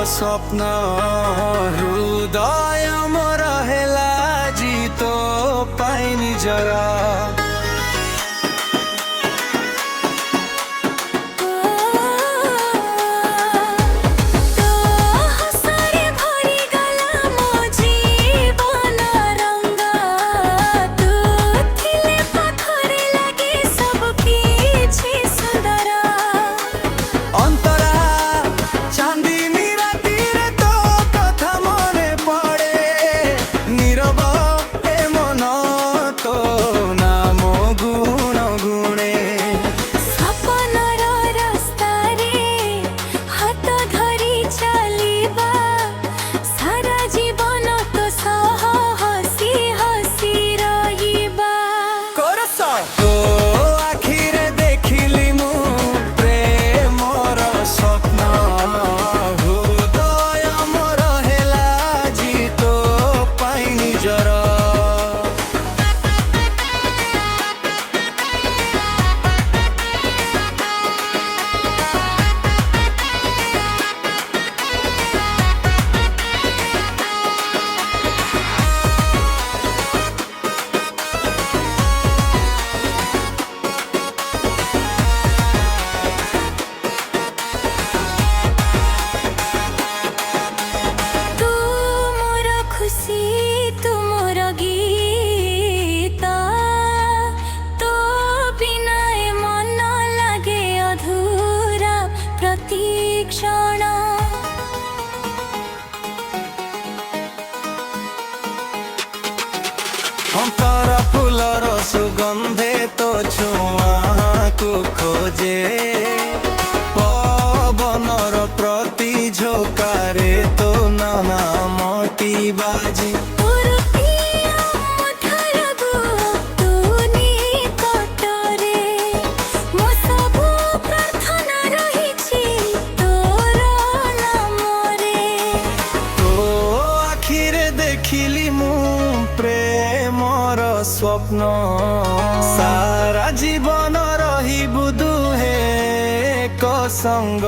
स्वप्न हृदय मोर हेला जीतो पाइनी जरा क्षण अंतर फूलर सुगंधे तो छुआ को खोजे पवनर प्रति झोकारे तो नाना मोटी बाजे देखिली मु प्रेमर स्वप्न सारा जीवन रही बुदु हे एक संग।